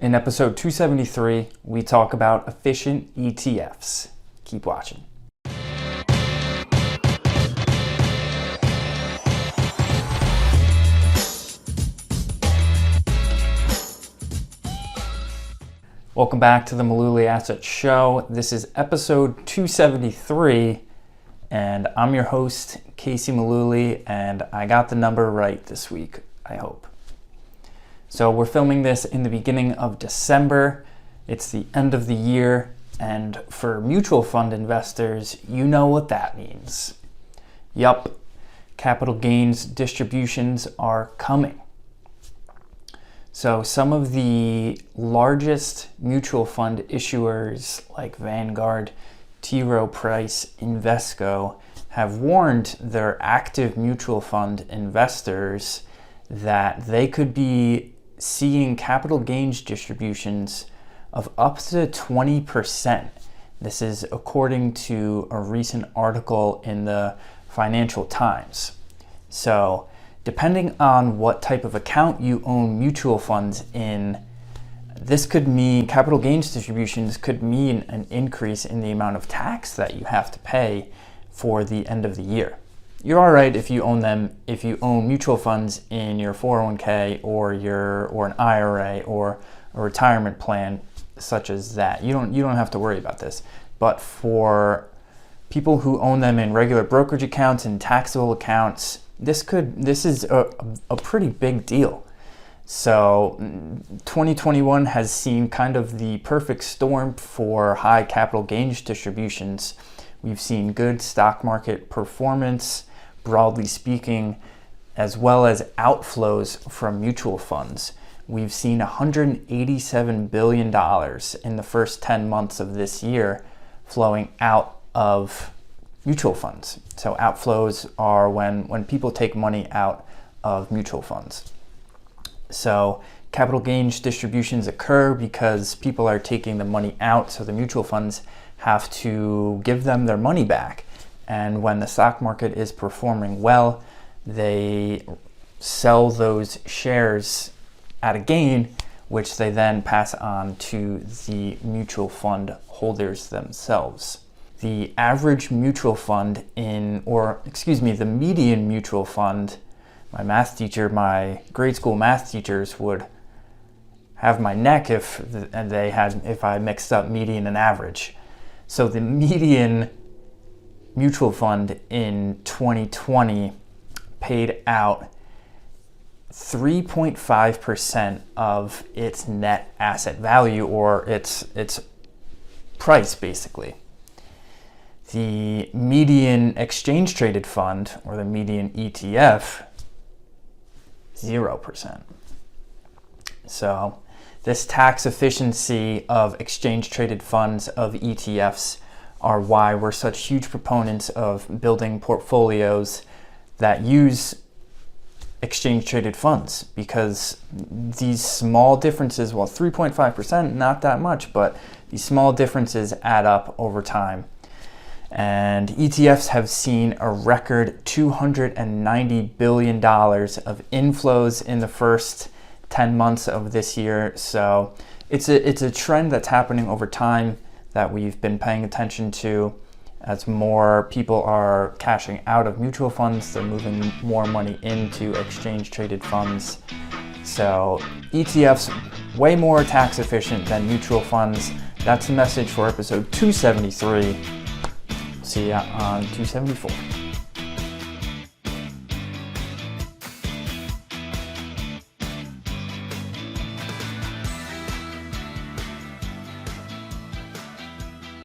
In episode 273, we talk about efficient ETFs. Keep watching. Welcome back to the Mullooly Asset Show. This is episode 273, and I'm your host, Casey Mullooly, and I got the number right this week, I hope. So we're filming this in the beginning of December. It's the end of the year, and for mutual fund investors, you know what that means. Yup, capital gains distributions are coming. So some of the largest mutual fund issuers like Vanguard, T. Rowe Price, Invesco have warned their active mutual fund investors that they could be seeing capital gains distributions of up to 20%. This is according to a recent article in the Financial Times. So depending on what type of account you own mutual funds in, this could mean capital gains distributions could mean an increase in the amount of tax that you have to pay for the end of the year. You're all right if you own mutual funds in your 401k or an IRA or a retirement plan such as that. You don't have to worry about this. But for people who own them in regular brokerage accounts and taxable accounts, this is a pretty big deal. So 2021 has seen kind of the perfect storm for high capital gains distributions. We've seen good stock market performance, broadly speaking, as well as outflows from mutual funds. We've seen $187 billion in the first 10 months of this year flowing out of mutual funds. So outflows are when people take money out of mutual funds. So capital gains distributions occur because people are taking the money out, so the mutual funds have to give them their money back. And when the stock market is performing well, they sell those shares at a gain, which they then pass on to the mutual fund holders themselves. The average mutual fund the median mutual fund, my grade school math teachers would have my neck if I mixed up median and average. So the median mutual fund in 2020 paid out 3.5% of its net asset value, or its price, basically. The median exchange traded fund, or the median ETF, 0%. So this tax efficiency of exchange traded funds, of ETFs, are why we're such huge proponents of building portfolios that use exchange traded funds, because these small differences, 3.5%, not that much, but these small differences add up over time. And ETFs have seen a record $290 billion of inflows in the first 10 months of this year. So it's a trend that's happening over time that we've been paying attention to. As more people are cashing out of mutual funds, they're moving more money into exchange traded funds. So ETFs, way more tax efficient than mutual funds. That's the message for episode 273. See ya on 274.